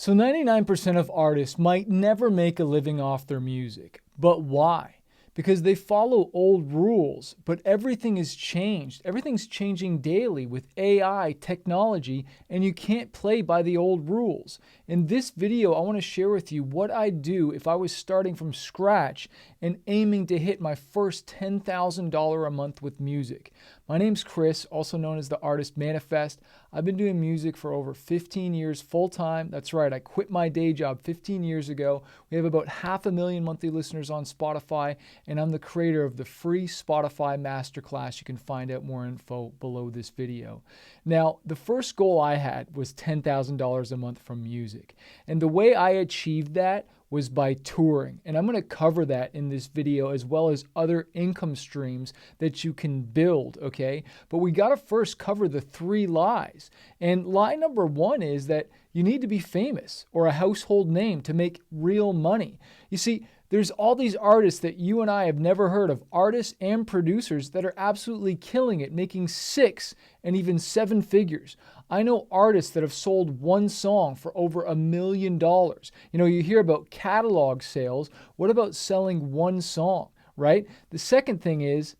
So 99% of artists might never make a living off their music. But why? Because they follow old rules, but everything has changed. Everything's changing daily with AI, technology, and you can't play by the old rules. In this video, I want to share with you what I'd do if I was starting from scratch and aiming to hit my first $10,000 a month with music. My name's Chris, also known as the Artist Manifest. I've been doing music for over 15 years full-time. That's right, I quit my day job 15 years ago. We have about 500,000 monthly listeners on Spotify, and I'm the creator of the free Spotify Masterclass. You can find out more info below this video. Now, the first goal I had was $10,000 a month from music. And the way I achieved that was by touring. And I'm going to cover that in this video as well as other income streams that you can build, okay? But we got to first cover the 3 lies. And lie number 1 is that you need to be famous or a household name to make real money. You see, there's all these artists that you and I have never heard of, artists and producers that are absolutely killing it, making 6 and even 7 figures. I know artists that have sold one song for over $1 million. You know, you hear about catalog sales. What about selling one song, right? The second thing is,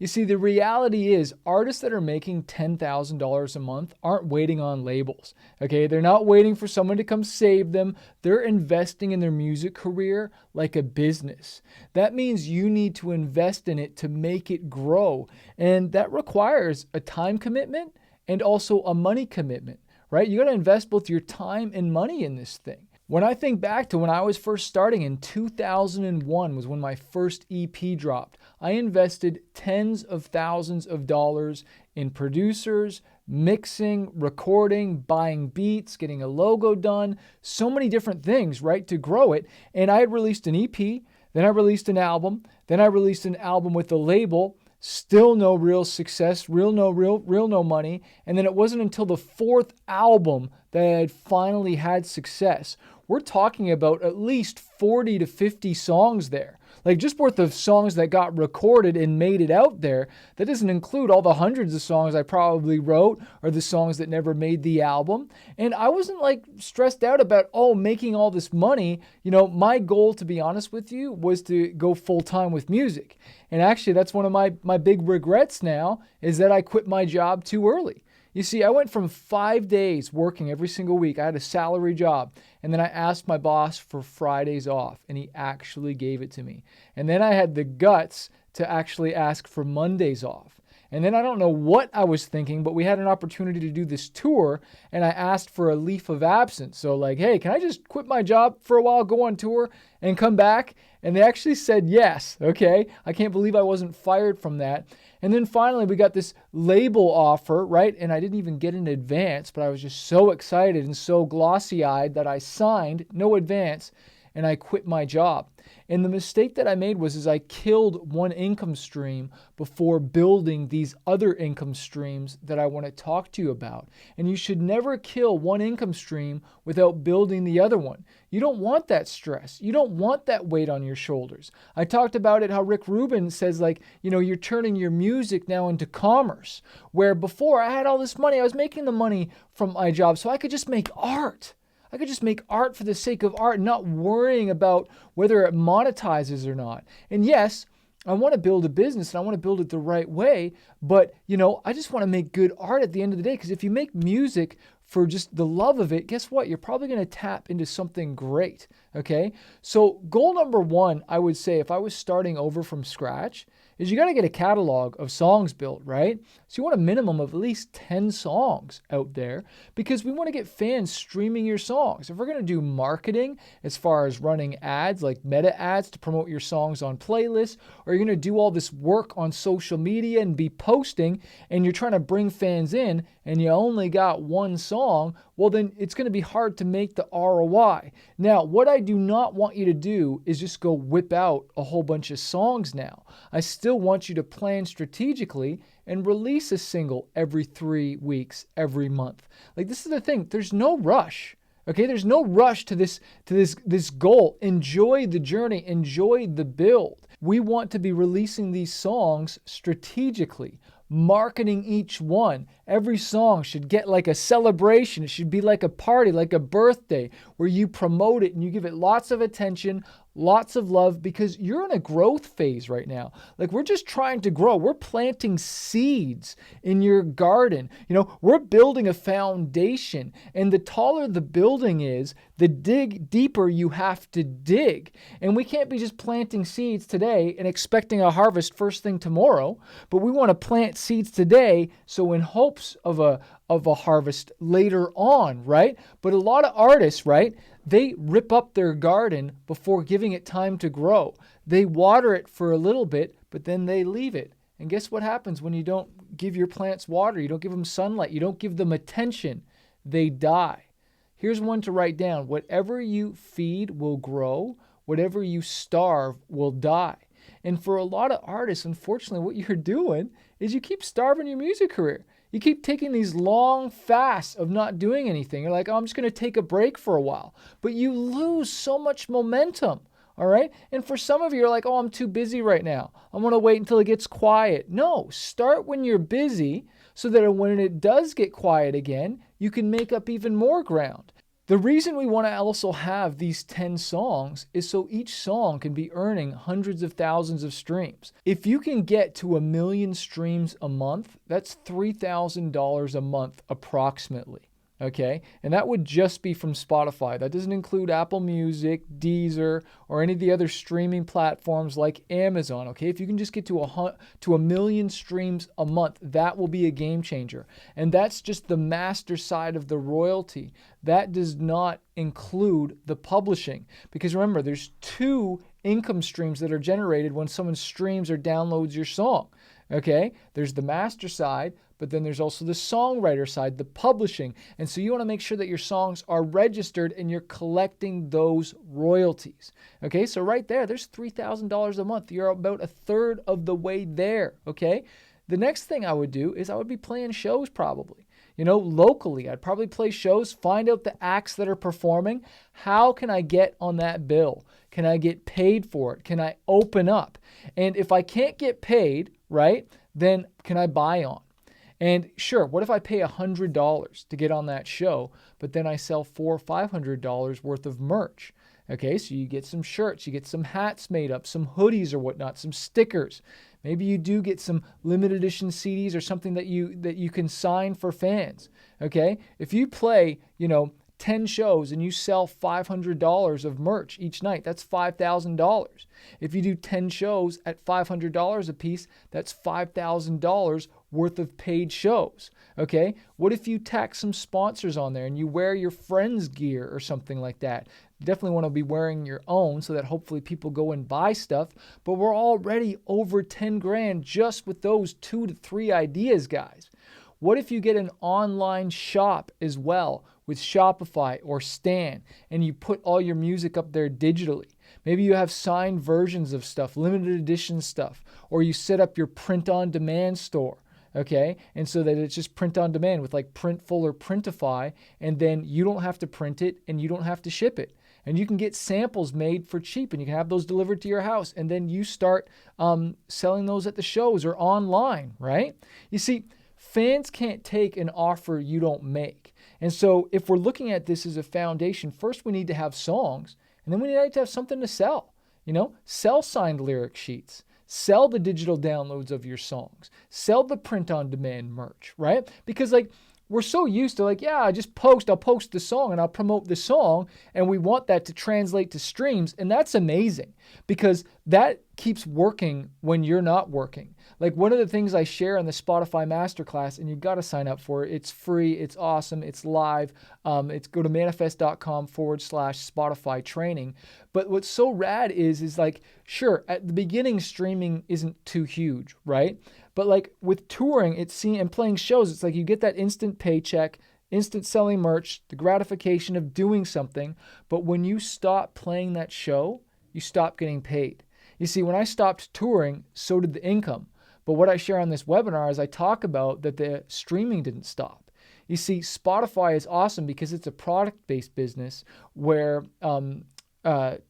you see, the reality is artists that are making $10,000 a month aren't waiting on labels, okay? They're not waiting for someone to come save them. They're investing in their music career like a business. That means you need to invest in it to make it grow. And that requires a time commitment and also a money commitment, right? You got to invest both your time and money in this thing. When I think back to when I was first starting in 2001 was when my first EP dropped. I invested tens of thousands of dollars in producers, mixing, recording, buying beats, getting a logo done, so many different things, right, to grow it. And I had released an EP, then I released an album, then I released an album with a label. Still no real success, real no money. And then it wasn't until the 4th album that I had finally had success. We're talking about at least 40 to 50 songs there. Like just worth of songs that got recorded and made it out there. That doesn't include all the hundreds of songs I probably wrote or the songs that never made the album. And I wasn't like stressed out about, making all this money. You know, my goal, to be honest with you, was to go full time with music. And actually, that's one of my big regrets now is that I quit my job too early. You see, I went from 5 days working every single week. I had a salary job. And then I asked my boss for Fridays off, and he actually gave it to me. And then I had the guts to actually ask for Mondays off. And then I don't know what I was thinking, but we had an opportunity to do this tour, and I asked for a leave of absence. So like, hey, can I just quit my job for a while, go on tour, and come back? And they actually said yes, okay? I can't believe I wasn't fired from that. And then finally, we got this label offer, right? And I didn't even get an advance, but I was just so excited and so glossy-eyed that I signed, no advance, and I quit my job. And the mistake that I made was I killed one income stream before building these other income streams that I want to talk to you about. And you should never kill one income stream without building the other one. You don't want that stress. You don't want that weight on your shoulders. I talked about it, how Rick Rubin says, like, you know, you're turning your music now into commerce, where before I had all this money, I was making the money from my job so I could just make art. I could just make art for the sake of art, not worrying about whether it monetizes or not. And yes, I want to build a business and I want to build it the right way, but I just want to make good art at the end of the day, because if you make music for just the love of it, guess what? You're probably going to tap into something great, okay? So goal number 1, I would say, if I was starting over from scratch, is you got to get a catalog of songs built, right? So you want a minimum of at least 10 songs out there, because we want to get fans streaming your songs. If we're going to do marketing as far as running ads like meta ads to promote your songs on playlists, or you're going to do all this work on social media and be posting, and you're trying to bring fans in and you only got one song, well then it's going to be hard to make the ROI. Now, what I do not want you to do is just go whip out a whole bunch of songs now. I still want you to plan strategically and release a single every 3 weeks, every month. Like, this is the thing. There's no rush. Okay, there's no rush to this goal. Enjoy the journey, enjoy the build. We want to be releasing these songs strategically, marketing each one. Every song should get like a celebration. It should be like a party, like a birthday, where you promote it and you give it lots of attention, lots of love, because you're in a growth phase right now. Like, we're just trying to grow. We're planting seeds in your garden. We're building a foundation, and the taller the building is, the deeper you have to dig. And we can't be just planting seeds today and expecting a harvest first thing tomorrow, but we want to plant seeds today, so in hopes of a harvest later on, right? But a lot of artists, right, they rip up their garden before giving it time to grow. They water it for a little bit, but then they leave it. And guess what happens when you don't give your plants water? You don't give them sunlight. You don't give them attention. They die. Here's one to write down. Whatever you feed will grow. Whatever you starve will die. And for a lot of artists, unfortunately, what you're doing is you keep starving your music career. You keep taking these long fasts of not doing anything. You're like, oh, I'm just going to take a break for a while. But you lose so much momentum, all right? And for some of you, you're like, oh, I'm too busy right now. I'm going to wait until it gets quiet. No, start when you're busy so that when it does get quiet again, you can make up even more ground. The reason we want to also have these 10 songs is so each song can be earning hundreds of thousands of streams. If you can get to 1 million streams a month, that's $3,000 a month approximately. Okay, and that would just be from Spotify. That doesn't include Apple Music, Deezer, or any of the other streaming platforms like Amazon. Okay, if you can just get to 1 million streams a month, that will be a game changer. And that's just the master side of the royalty. That does not include the publishing, because remember, there's 2 income streams that are generated when someone streams or downloads your song. Okay, there's the master side, but then there's also the songwriter side, the publishing. And so you want to make sure that your songs are registered and you're collecting those royalties. Okay, so right there's $3,000 a month. You're about a third of the way there. Okay, the next thing I would do is I would be playing shows probably. Locally, I'd probably play shows, find out the acts that are performing. How can I get on that bill? Can I get paid for it? Can I open up? And if I can't get paid, right, then can I buy on? And sure, what if I pay $100 to get on that show, but then I sell $400 or $500 worth of merch? Okay, so you get some shirts, you get some hats made up, some hoodies or whatnot, some stickers. Maybe you do get some limited edition CDs or something that you can sign for fans. Okay, if you play, 10 shows and you sell $500 of merch each night, that's $5,000. If you do 10 shows at $500 a piece, that's $5,000 worth of paid shows. Okay, what if you tack some sponsors on there and you wear your friend's gear or something like that? You definitely want to be wearing your own so that hopefully people go and buy stuff, but we're already over 10 grand just with those 2 to 3 ideas, guys. What if you get an online shop as well with Shopify or Stan, and you put all your music up there digitally? Maybe you have signed versions of stuff, limited edition stuff, or you set up your print-on-demand store, okay? And so that it's just print on demand with like Printful or Printify, and then you don't have to print it and you don't have to ship it. And you can get samples made for cheap and you can have those delivered to your house, and then you start selling those at the shows or online, right? You see, fans can't take an offer you don't make. And so if we're looking at this as a foundation, first we need to have songs, and then we need to have something to sell. Sell signed lyric sheets, sell the digital downloads of your songs, sell the print-on-demand merch, right? Because we're so used to I'll post the song and I'll promote the song, and we want that to translate to streams, and that's amazing because that keeps working when you're not working. Like one of the things I share on the Spotify Masterclass, and you got to sign up for it. It's free. It's awesome. It's live. Go to manifest.com/Spotify training. But what's so rad is sure, at the beginning, streaming isn't too huge, right? But with touring, and playing shows, it's you get that instant paycheck, instant selling merch, the gratification of doing something. But when you stop playing that show, you stop getting paid. You see, when I stopped touring, so did the income. But what I share on this webinar is I talk about that the streaming didn't stop. You see, Spotify is awesome because it's a product-based business where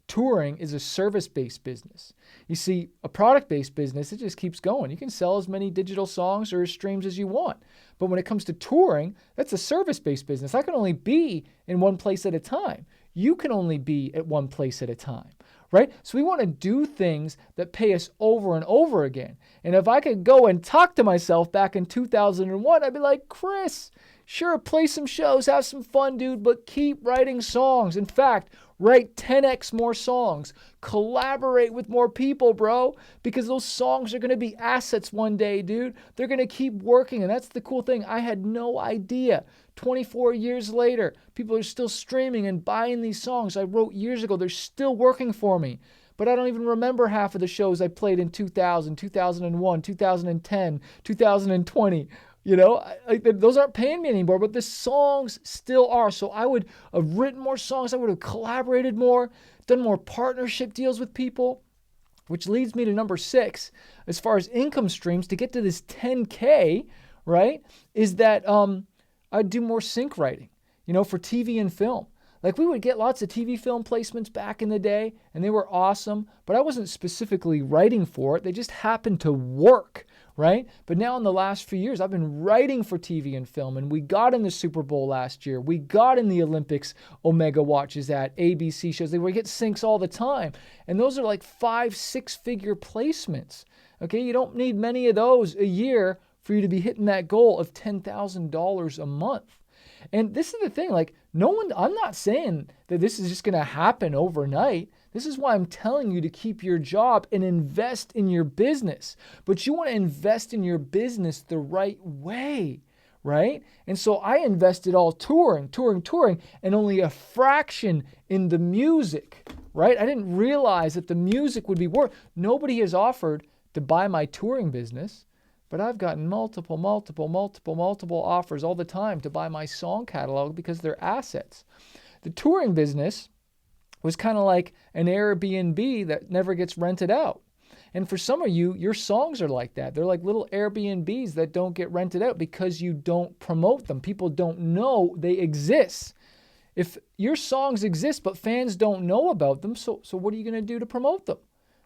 touring is a service-based business. You see, a product-based business, it just keeps going. You can sell as many digital songs or streams as you want. But when it comes to touring, that's a service-based business. I can only be in one place at a time. You can only be at one place at a time, right? So we want to do things that pay us over and over again. And if I could go and talk to myself back in 2001, I'd be like, Chris, sure, play some shows, have some fun, dude, but keep writing songs. In fact, write 10x more songs. Collaborate with more people, bro, because those songs are going to be assets one day, dude. They're going to keep working, and that's the cool thing. I had no idea. 24 years later, people are still streaming and buying these songs I wrote years ago. They're still working for me. But I don't even remember half of the shows I played in 2000, 2001, 2010, 2020. You know, those aren't paying me anymore, but the songs still are. So I would have written more songs. I would have collaborated more, done more partnership deals with people, which leads me to number 6, as far as income streams to get to this 10K, right, is that I'd do more sync writing, you know, for TV and film. Like we would get lots of TV film placements back in the day, and they were awesome, but I wasn't specifically writing for it. They just happened to work, right? But now in the last few years, I've been writing for TV and film, and we got in the Super Bowl last year. We got in the Olympics Omega watches at ABC shows. We get syncs all the time, and those are like 5-6 figure placements. Okay, you don't need many of those a year for you to be hitting that goal of $10,000 a month. And this is the thing, like I'm not saying that this is just going to happen overnight. This is why I'm telling you to keep your job and invest in your business. But you want to invest in your business the right way, right? And so I invested all touring, and only a fraction in the music, right? I didn't realize that the music would be worth. Nobody has offered to buy my touring business. But I've gotten multiple offers all the time to buy my song catalog because they're assets. The touring business was kind of like an Airbnb that never gets rented out. And for some of you, your songs are like that. They're like little Airbnbs that don't get rented out because you don't promote them. People don't know they exist. If your songs exist but fans don't know about them, so what are you going to do to promote them?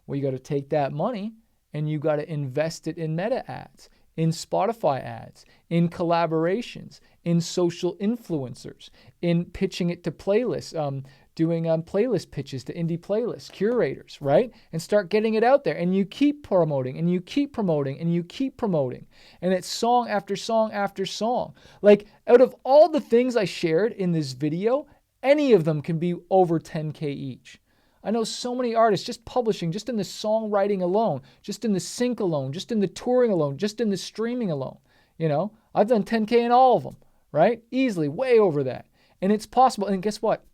Well, you got to take that money and you got to invest it in Meta ads, in Spotify ads, in collaborations, in social influencers, in pitching it to playlists, doing playlist pitches to indie playlists, curators, right? And start getting it out there. And you keep promoting, and you keep promoting, and you keep promoting. And it's song after song after song. Like, out of all the things I shared in this video, any of them can be over 10K each. I know so many artists just publishing, just in the songwriting alone, just in the sync alone, just in the touring alone, just in the streaming alone. You know, I've done 10K in all of them, right? Easily, way over that. And it's possible. And guess what?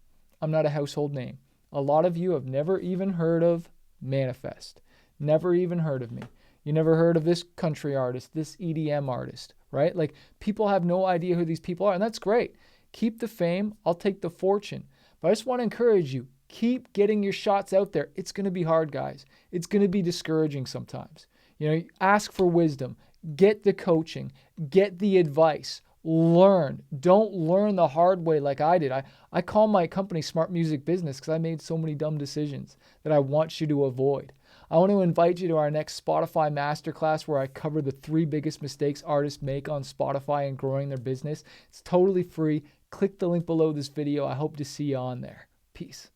I'm not a household name. A lot of you have never even heard of Manifest. Never even heard of me. You never heard of this country artist, this EDM artist, right? Like, people have no idea who these people are, and that's great. Keep the fame. I'll take the fortune. But I just want to encourage you. Keep getting your shots out there. It's going to be hard, guys. It's going to be discouraging sometimes. You know, ask for wisdom. Get the coaching. Get the advice. Learn. Don't learn the hard way like I did. I call my company Smart Music Business because I made so many dumb decisions that I want you to avoid. I want to invite you to our next Spotify Masterclass where I cover the 3 biggest mistakes artists make on Spotify and growing their business. It's totally free. Click the link below this video. I hope to see you on there. Peace.